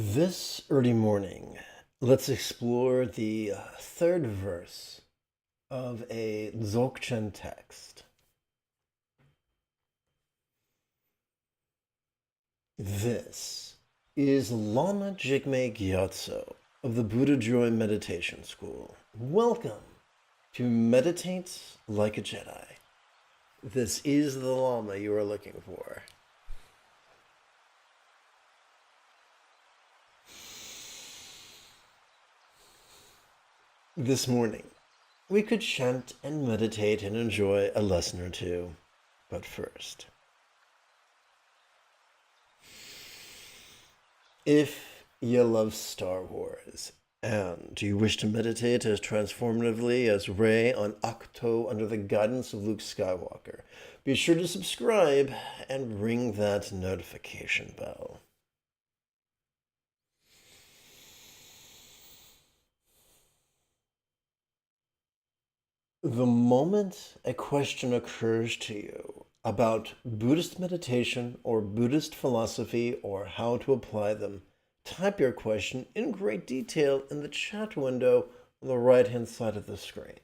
This early morning, let's explore the third verse of a Dzogchen text. This is Lama Jigme Gyatso of the Buddha Joy Meditation School. Welcome to Meditate Like a Jedi. This is the Lama you are looking for. This morning, we could chant and meditate and enjoy a lesson or two. But first, if you love Star Wars and you wish to meditate as transformatively as Rey on Ahch-To under the guidance of Luke Skywalker, be sure to subscribe and ring that notification bell. The moment a question occurs to you about Buddhist meditation or Buddhist philosophy or how to apply them, type your question in great detail in the chat window on the right-hand side of the screen.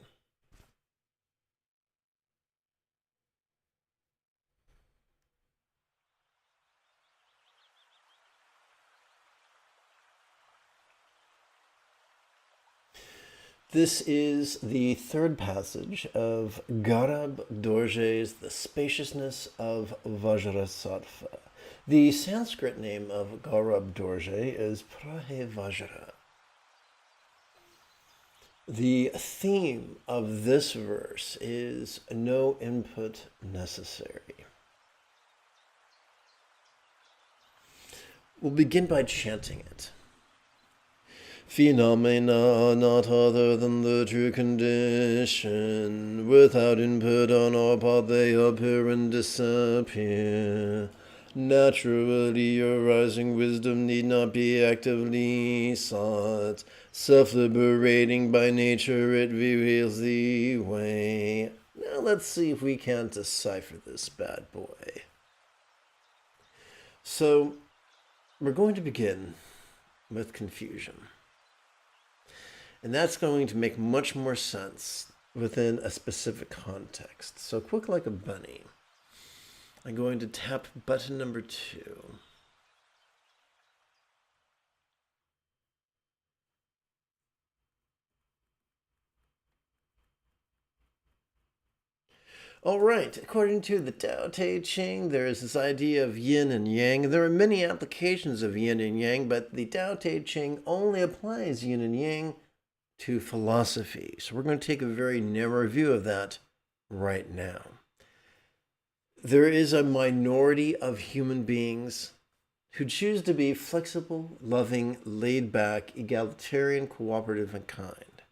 This is the third passage of Garab Dorje's The Spaciousness of Vajrasattva. The Sanskrit name of Garab Dorje is Prahe Vajra. The theme of this verse is no input necessary. We'll begin by chanting it. Phenomena are not other than the true condition. Without input on our part, they appear and disappear. Naturally arising wisdom need not be actively sought. Self-liberating by nature, it reveals the way. Now let's see if we can't decipher this bad boy. So, we're going to begin with confusion. And that's going to make much more sense within a specific context. So quick like a bunny, I'm going to tap button number 2. All right, according to the Tao Te Ching, there is this idea of yin and yang. There are many applications of yin and yang, but the Tao Te Ching only applies yin and yang to philosophy. So we're going to take a very narrow view of that right now. There is a minority of human beings who choose to be flexible, loving, laid-back, egalitarian, cooperative, and kind.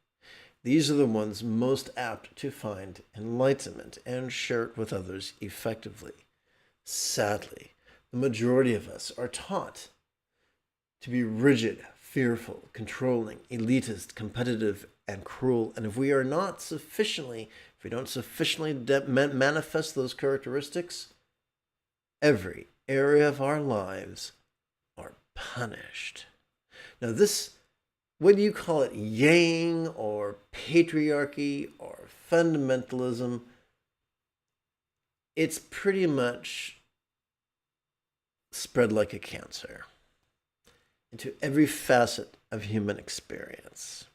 These are the ones most apt to find enlightenment and share it with others effectively. Sadly, the majority of us are taught to be rigid, fearful, controlling, elitist, competitive, and cruel. And if we don't sufficiently manifest those characteristics, every area of our lives are punished. Now this, whether you call it yang or patriarchy or fundamentalism, it's pretty much spread like a cancer into every facet of human experience.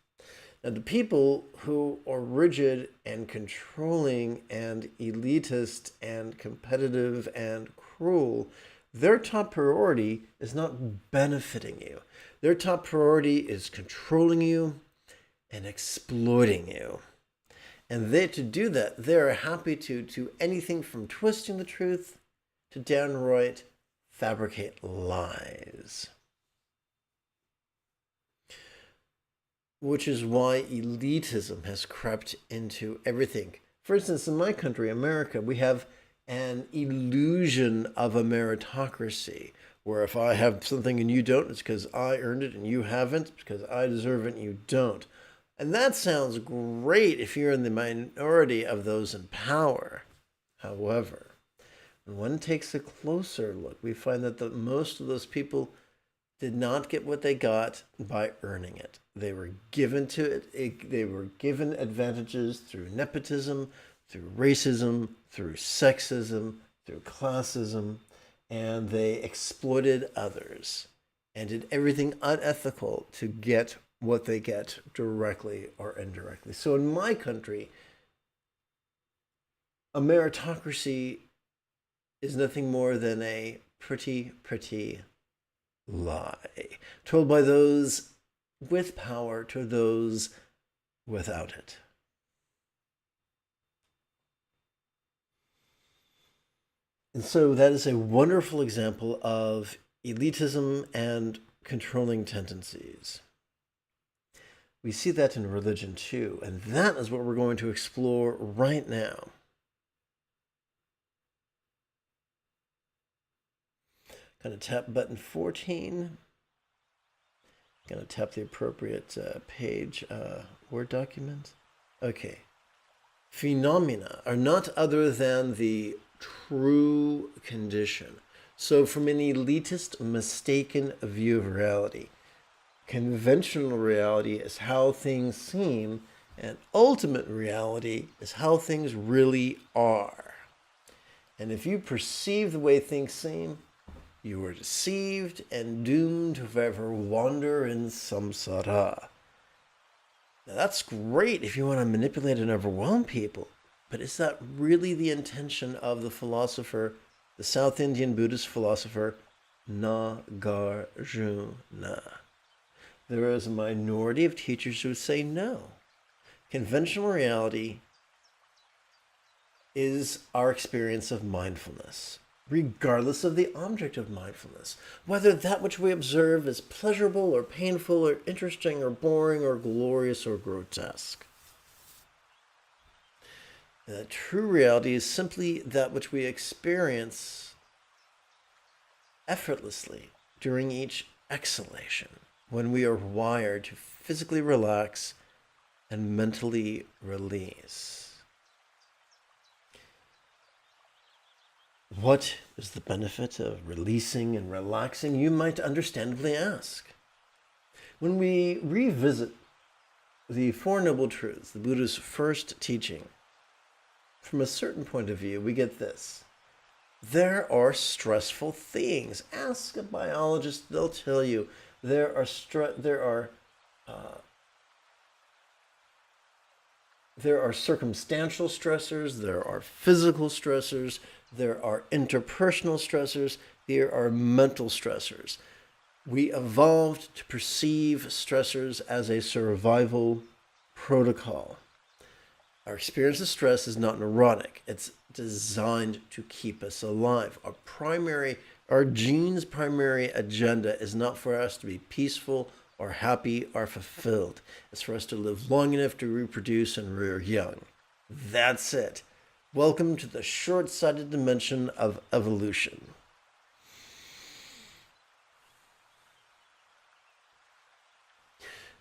Now, the people who are rigid and controlling and elitist and competitive and cruel, their top priority is not benefiting you. Their top priority is controlling you and exploiting you. And to do that, they're happy to do anything from twisting the truth to downright fabricate lies. Which is why elitism has crept into everything. For instance, in my country, America, we have an illusion of a meritocracy, where if I have something and you don't, it's because I earned it and you haven't, because I deserve it and you don't. And that sounds great if you're in the minority of those in power. However, when one takes a closer look, we find that most of those people did not get what they got by earning it. They were given to it. They were given advantages through nepotism, through racism, through sexism, through classism, and they exploited others and did everything unethical to get what they get directly or indirectly. So in my country, a meritocracy is nothing more than a pretty lie told by those with power to those without it. And so that is a wonderful example of elitism and controlling tendencies. We see that in religion too, and that is what we're going to explore right now. Going to tap button 14. Going to tap the appropriate page, Word document. Okay. Phenomena are not other than the true condition. So from an elitist, mistaken view of reality, conventional reality is how things seem, and ultimate reality is how things really are. And if you perceive the way things seem, you are deceived and doomed to forever wander in samsara. Now that's great if you want to manipulate and overwhelm people, but is that really the intention of the philosopher, the South Indian Buddhist philosopher, Nagarjuna? There is a minority of teachers who say no. Conventional reality is our experience of mindfulness, regardless of the object of mindfulness, whether that which we observe is pleasurable or painful or interesting or boring or glorious or grotesque. And true reality is simply that which we experience effortlessly during each exhalation, when we are wired to physically relax and mentally release. What is the benefit of releasing and relaxing, you might understandably ask. When we revisit the Four Noble Truths, the Buddha's first teaching, from a certain point of view, we get this. There are stressful things. Ask a biologist, they'll tell you there are circumstantial stressors, there are physical stressors, there are interpersonal stressors, there are mental stressors. We evolved to perceive stressors as a survival protocol. Our experience of stress is not neurotic. It's designed to keep us alive. Our gene's primary agenda is not for us to be peaceful or happy or fulfilled. It's for us to live long enough to reproduce and rear young. That's it. Welcome to the short-sighted dimension of evolution.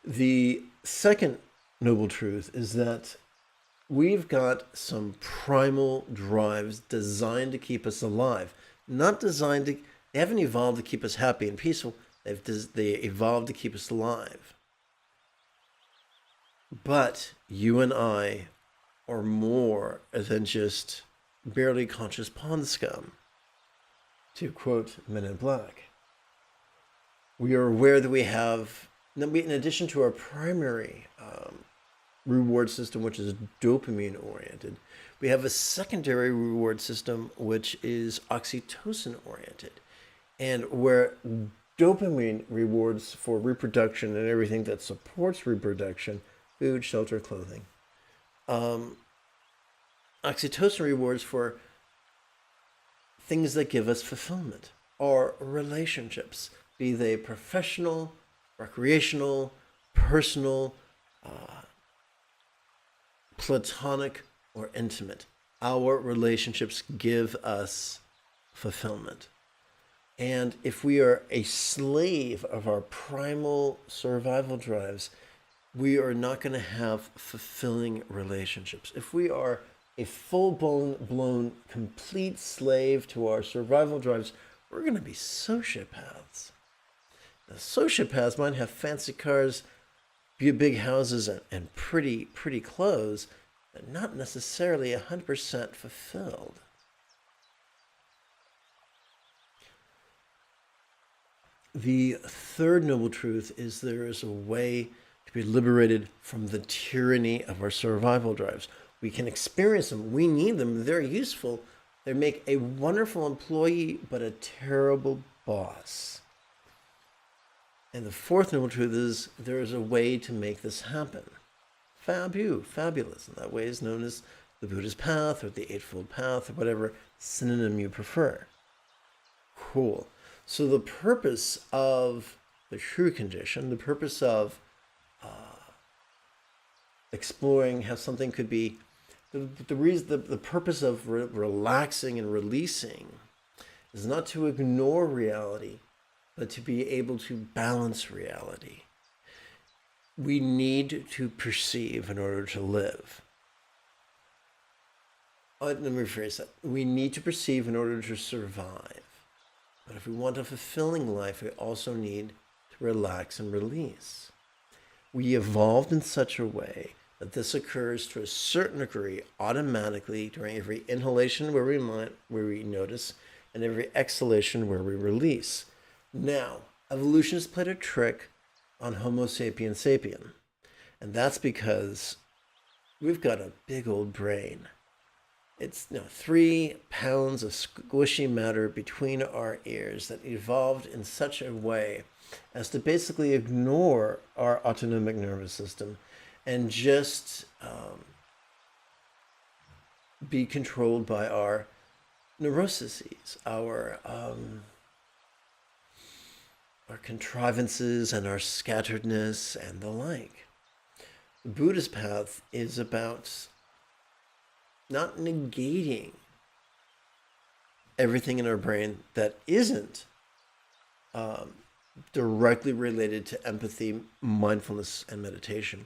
The second noble truth is that we've got some primal drives designed to keep us alive. Not designed to, they haven't evolved to keep us happy and peaceful. They evolved to keep us alive. But you and I are more than just barely conscious pond scum, to quote Men in Black. We are aware that we have, in addition to our primary reward system, which is dopamine oriented, we have a secondary reward system, which is oxytocin oriented. And where dopamine rewards for reproduction and everything that supports reproduction, food, shelter, clothing. Oxytocin rewards for things that give us fulfillment, or relationships, be they professional, recreational, personal, platonic, or intimate. Our relationships give us fulfillment. And if we are a slave of our primal survival drives, we are not going to have fulfilling relationships. If we are a full-blown, complete slave to our survival drives, we're going to be sociopaths. The sociopaths might have fancy cars, big houses, and pretty clothes, but not necessarily 100% fulfilled. The third noble truth is there is a way to be liberated from the tyranny of our survival drives. We can experience them. We need them. They're useful. They make a wonderful employee, but a terrible boss. And the fourth noble truth is there is a way to make this happen. Fabulous. And that way is known as the Buddha's path or the Eightfold Path or whatever synonym you prefer. Cool. So the purpose of the true condition, the purpose of exploring how something could be, the purpose of relaxing and releasing is not to ignore reality, but to be able to balance reality. We need to perceive in order to live. Let me rephrase that. We need to perceive in order to survive. But if we want a fulfilling life, we also need to relax and release. We evolved in such a way that this occurs to a certain degree automatically during every inhalation where we notice and every exhalation where we release. Now, evolution has played a trick on Homo sapiens sapien, and that's because we've got a big old brain. It's 3 pounds of squishy matter between our ears that evolved in such a way as to basically ignore our autonomic nervous system and just be controlled by our neuroses, our contrivances and our scatteredness and the like. The Buddhist path is about not negating everything in our brain that isn't directly related to empathy, mindfulness, and meditation,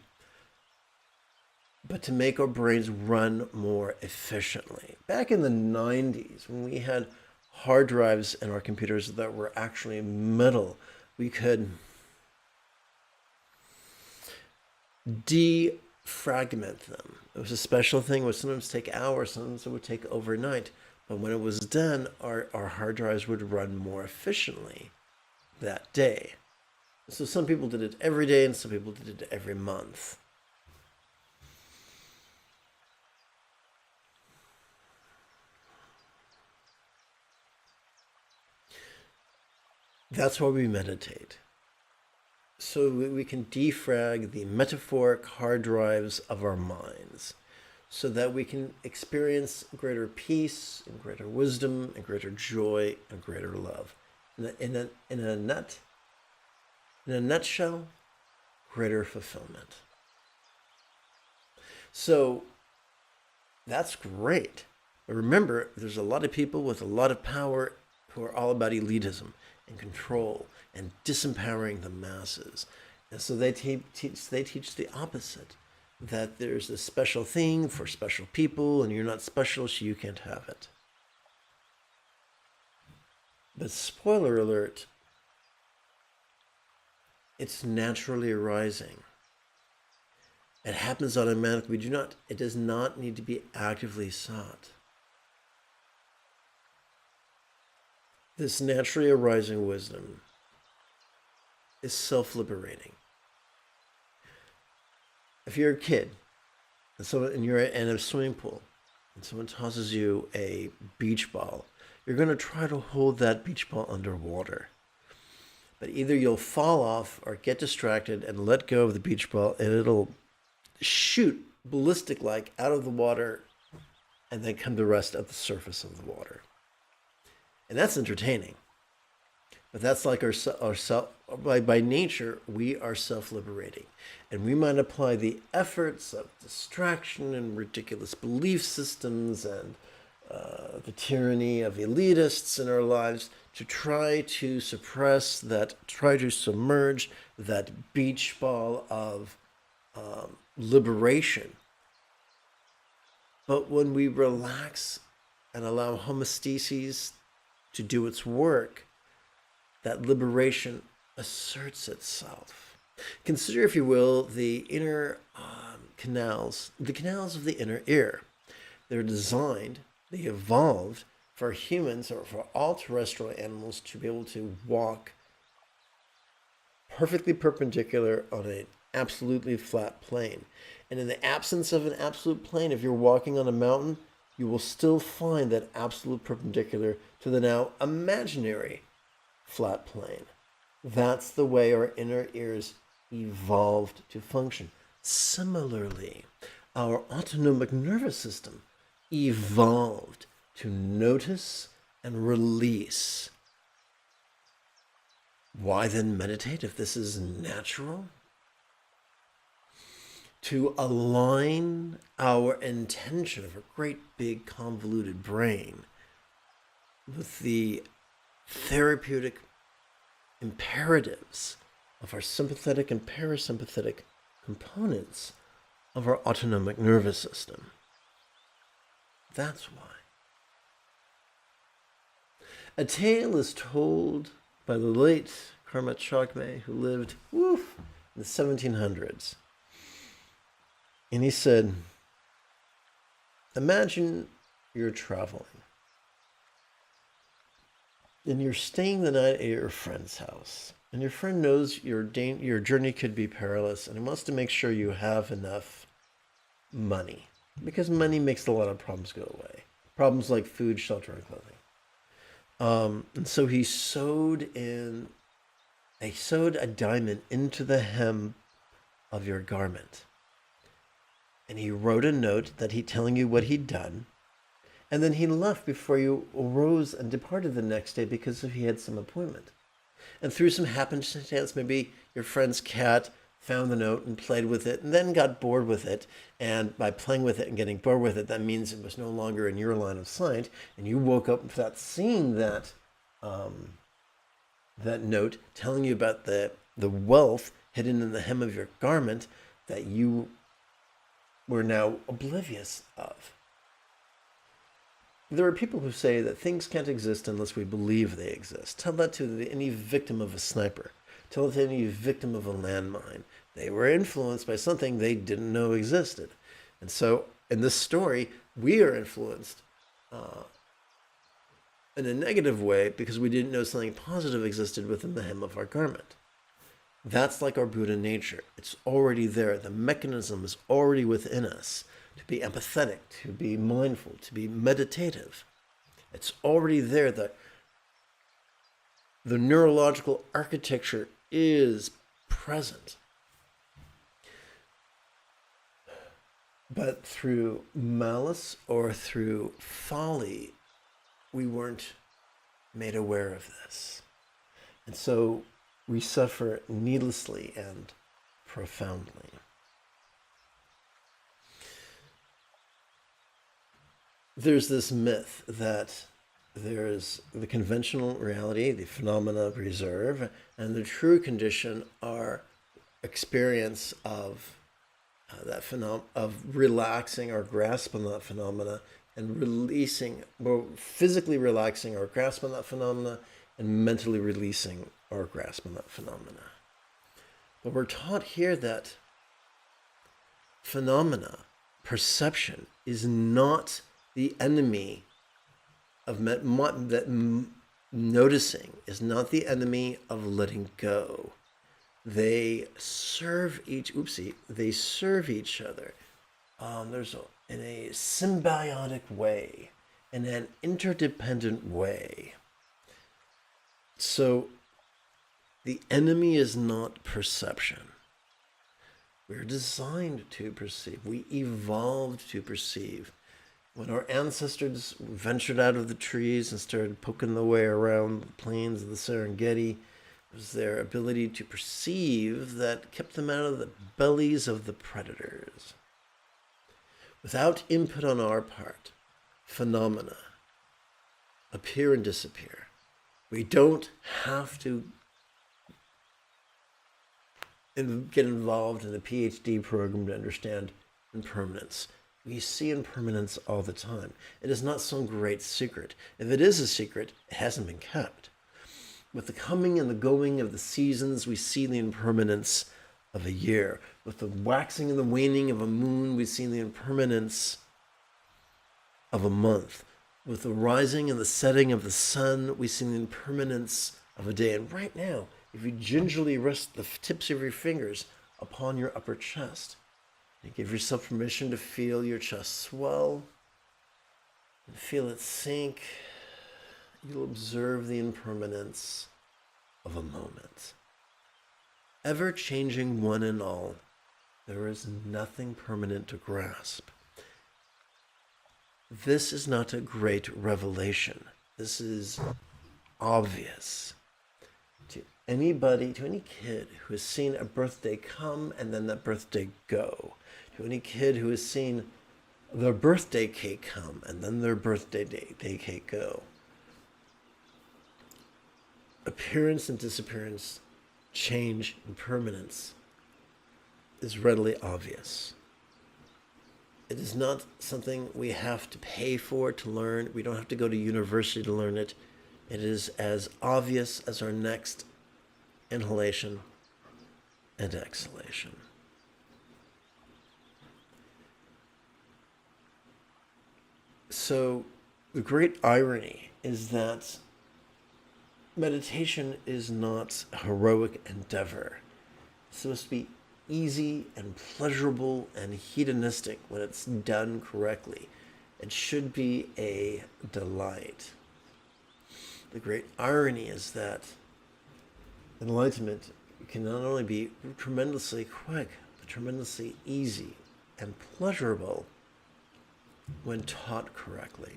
but to make our brains run more efficiently. Back in the 90s, when we had hard drives in our computers that were actually metal, we could defragment them. It was a special thing. It would sometimes take hours, sometimes it would take overnight. But when it was done, our hard drives would run more efficiently that day. So some people did it every day and some people did it every month. That's why we meditate. So we can defrag the metaphoric hard drives of our minds so that we can experience greater peace and greater wisdom and greater joy and greater love. In a nutshell, greater fulfillment. So that's great. But remember, there's a lot of people with a lot of power who are all about elitism and control and disempowering the masses. And so they teach the opposite, that there's a special thing for special people and you're not special, so you can't have it. But spoiler alert, it's naturally arising. It happens automatically. It does not need to be actively sought. This naturally arising wisdom is self-liberating. If you're a kid and you're in a swimming pool and someone tosses you a beach ball, you're going to try to hold that beach ball underwater. But either you'll fall off or get distracted and let go of the beach ball and it'll shoot ballistic-like out of the water and then come to rest at the surface of the water. And that's entertaining. But that's like by nature, we are self-liberating. And we might apply the efforts of distraction and ridiculous belief systems and the tyranny of elitists in our lives to try to try to submerge that beach ball of liberation. But when we relax and allow homeostasis to do its work, that liberation asserts itself. Consider, if you will, the inner canals of the inner ear. They're designed, they evolved for humans or for all terrestrial animals to be able to walk perfectly perpendicular on an absolutely flat plane. And in the absence of an absolute plane, if you're walking on a mountain, you will still find that absolute perpendicular to the now imaginary flat plane. That's the way our inner ears evolved to function. Similarly, our autonomic nervous system evolved to notice and release. Why then meditate if this is natural? To align our intention of a great big convoluted brain with the therapeutic imperatives of our sympathetic and parasympathetic components of our autonomic nervous system. That's why. A tale is told by the late Karma Jigme, who lived in the 1700s. And he said, imagine you're traveling and you're staying the night at your friend's house, and your friend knows your journey could be perilous, and he wants to make sure you have enough money, because money makes a lot of problems go away. Problems like food, shelter, and clothing. And so he sewed a diamond into the hem of your garment. And he wrote a note that he telling you what he'd done. And then he left before you arose and departed the next day because he had some appointment. And through some happenstance, maybe your friend's cat found the note and played with it and then got bored with it. And by playing with it and getting bored with it, that means it was no longer in your line of sight. And you woke up without seeing that note telling you about the wealth hidden in the hem of your garment that you were now oblivious of. There are people who say that things can't exist unless we believe they exist. Tell that to any victim of a sniper. Tell it to any victim of a landmine. They were influenced by something they didn't know existed. And so in this story, we are influenced in a negative way because we didn't know something positive existed within the hem of our garment. That's like our Buddha nature. It's already there. The mechanism is already within us to be empathetic, to be mindful, to be meditative. It's already there. The neurological architecture is present. But through malice or through folly, we weren't made aware of this. And so we suffer needlessly and profoundly. There's this myth that there's the conventional reality, the phenomena of reserve, and the true condition are experience of of relaxing our grasp on that phenomena and releasing, well, physically relaxing our grasp on that phenomena and mentally releasing our grasp on that phenomena. But we're taught here that phenomena, perception, is not the enemy of noticing, is not the enemy of letting go. They serve each other. In a symbiotic way, in an interdependent way. So the enemy is not perception. We're designed to perceive. We evolved to perceive. When our ancestors ventured out of the trees and started poking their way around the plains of the Serengeti, it was their ability to perceive that kept them out of the bellies of the predators. Without input on our part, phenomena appear and disappear. We don't have to get involved in a PhD program to understand impermanence. We see impermanence all the time. It is not some great secret. If it is a secret, it hasn't been kept. With the coming and the going of the seasons, we see the impermanence of a year. With the waxing and the waning of a moon, we see the impermanence of a month. With the rising and the setting of the sun, we see the impermanence of a day. And right now, if you gingerly rest the tips of your fingers upon your upper chest, and give yourself permission to feel your chest swell and feel it sink, you'll observe the impermanence of a moment. Ever-changing one and all, there is nothing permanent to grasp. This is not a great revelation. This is obvious to anybody, to any kid who has seen a birthday come and then that birthday go, to any kid who has seen their birthday cake come and then their birthday day cake go. Appearance and disappearance, change and permanence is readily obvious. It is not something we have to pay for to learn. We don't have to go to university to learn it. It is as obvious as our next inhalation and exhalation. So the great irony is that meditation is not a heroic endeavor. It's supposed to be easy and pleasurable and hedonistic when it's done correctly. It should be a delight. The great irony is that enlightenment can not only be tremendously quick, but tremendously easy and pleasurable when taught correctly.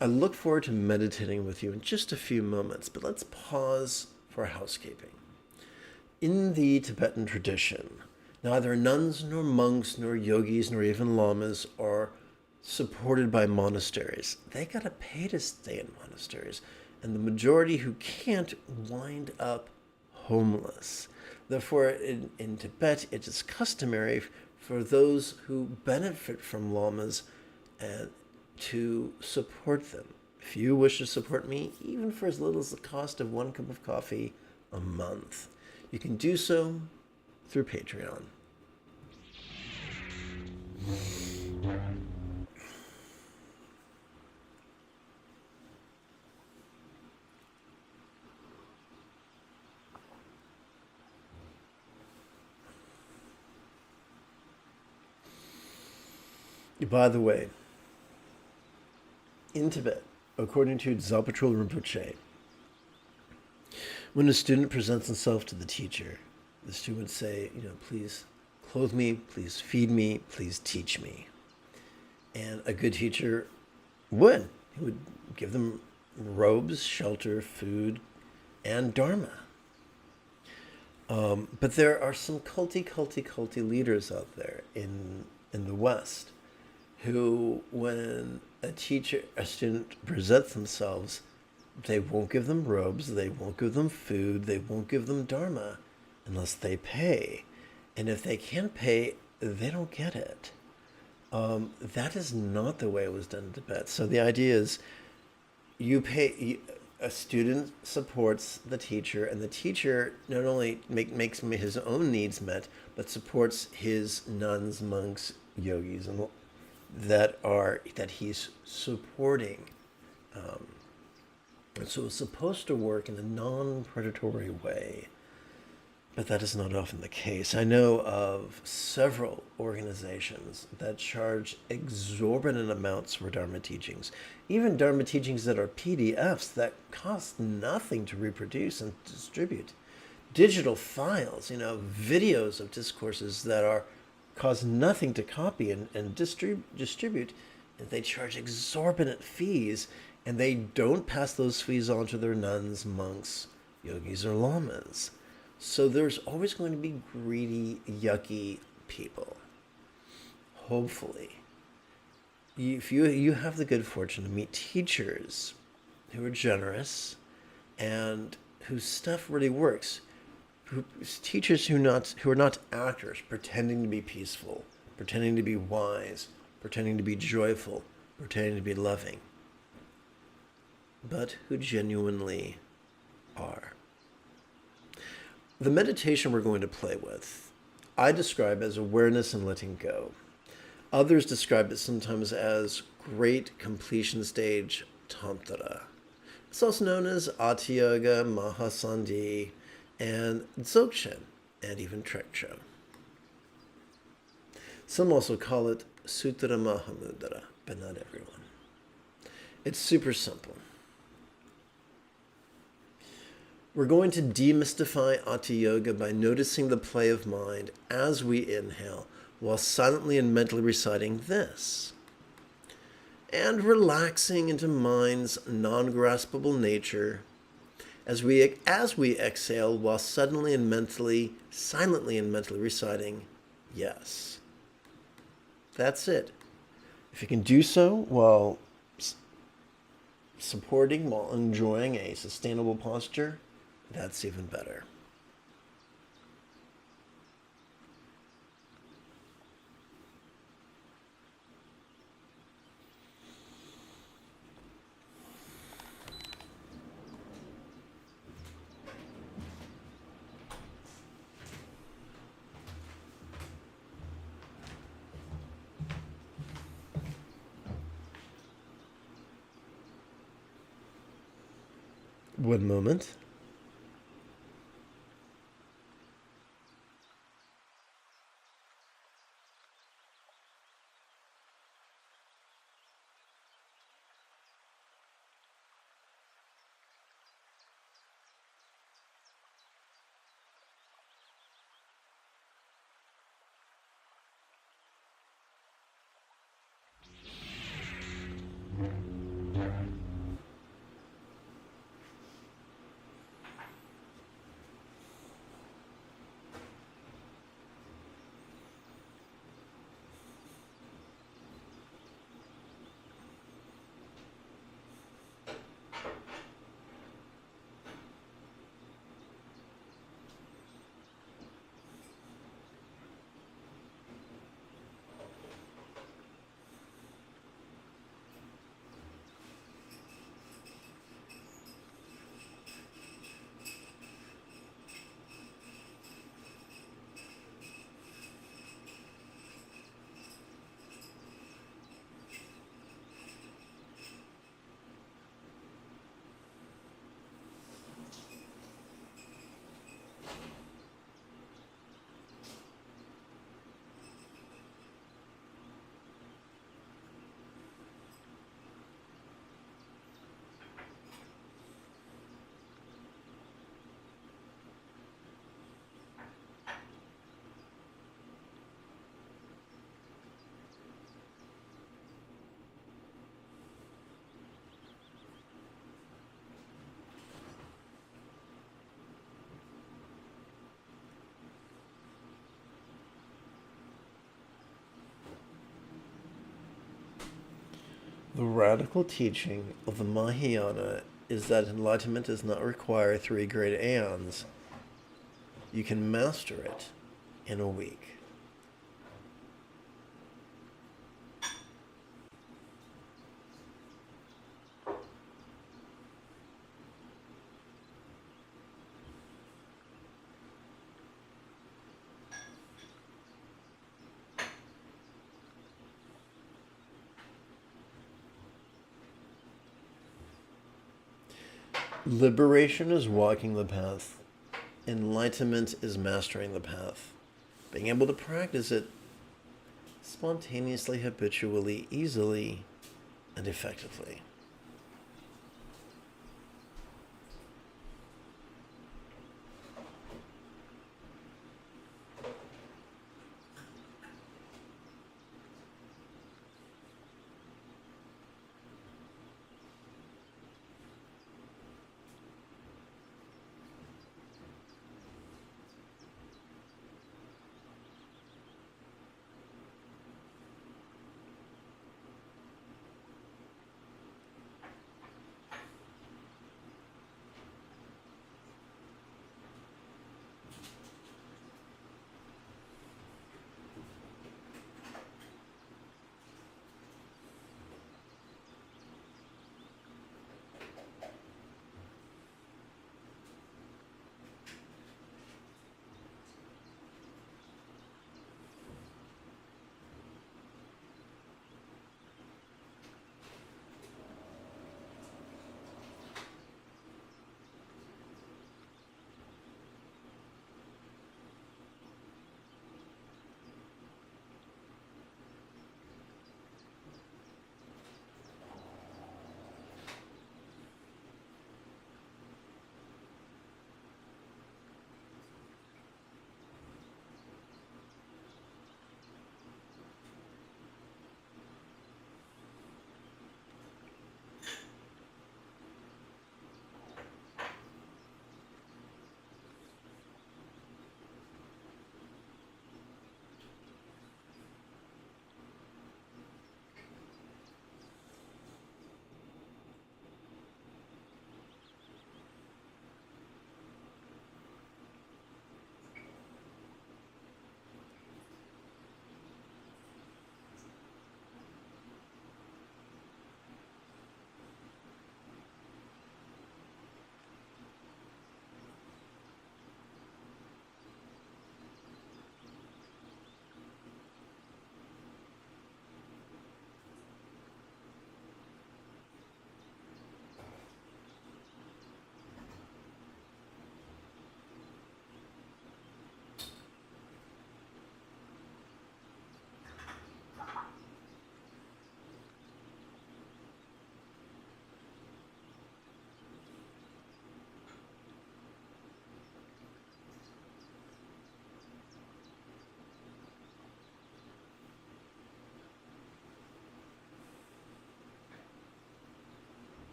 I look forward to meditating with you in just a few moments, but let's pause for housekeeping. In the Tibetan tradition, neither nuns nor monks nor yogis nor even lamas are supported by monasteries. They gotta pay to stay in monasteries, and the majority who can't wind up homeless. Therefore, in Tibet, it is customary for those who benefit from lamas and to support them. If you wish to support me, even for as little as the cost of 1 cup of coffee a month, you can do so through Patreon. By the way, in Tibet, according to Dzogchen Rinpoche, when a student presents himself to the teacher, the student would say, please clothe me, please feed me, please teach me. And a good teacher would. He would give them robes, shelter, food, and dharma. But there are some culty leaders out there in the West who, when a student presents themselves, they won't give them robes, they won't give them food, they won't give them dharma unless they pay. And if they can't pay, they don't get it. That is not the way it was done in Tibet. So the idea is a student supports the teacher, and the teacher not only makes his own needs met, but supports his nuns, monks, yogis, and that he's supporting. And so it's supposed to work in a non-predatory way, but that is not often the case. I know of several organizations that charge exorbitant amounts for Dharma teachings, even Dharma teachings that are PDFs that cost nothing to reproduce and distribute. Digital files, videos of discourses that cost nothing to copy and distribute, and they charge exorbitant fees, and they don't pass those fees on to their nuns, monks, yogis, or lamas. So there's always going to be greedy, yucky people. Hopefully. If you have the good fortune to meet teachers who are generous and whose stuff really works, teachers who are not actors pretending to be peaceful, pretending to be wise, pretending to be joyful, pretending to be loving. but who genuinely are. The meditation we're going to play with, I describe as awareness and letting go. Others describe it sometimes as great completion stage tantra. It's also known as Hatha Yoga, Mahasandhi, and Dzogchen, and even Trekcho. Some also call it Sutra Mahamudra, but not everyone. It's super simple. We're going to demystify Hatha Yoga by noticing the play of mind as we inhale, while silently and mentally reciting this, and relaxing into mind's non-graspable nature as we exhale, while silently and mentally reciting yes. That's it. If you can do so while supporting, while enjoying a sustainable posture, that's even better. One moment. The radical teaching of the Mahayana is that enlightenment does not require 3 great aeons. You can master it in a week. Liberation is walking the path. Enlightenment is mastering the path. Being able to practice it spontaneously, habitually, easily, and effectively.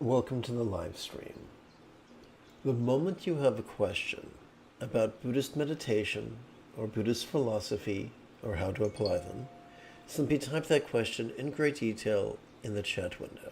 Welcome to the live stream. The moment you have a question about Buddhist meditation or Buddhist philosophy or how to apply them, simply type that question in great detail in the chat window.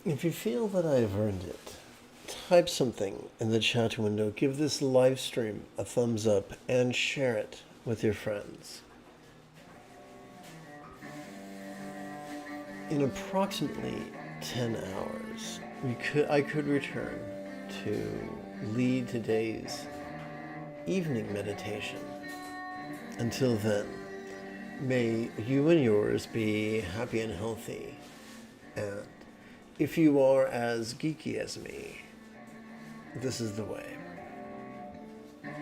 If you feel that I've earned it, type something in the chat window, give this live stream a thumbs up, and share it with your friends. In approximately 10 hours, I could return to lead today's evening meditation. Until then, may you and yours be happy and healthy. And if you are as geeky as me, this is the way.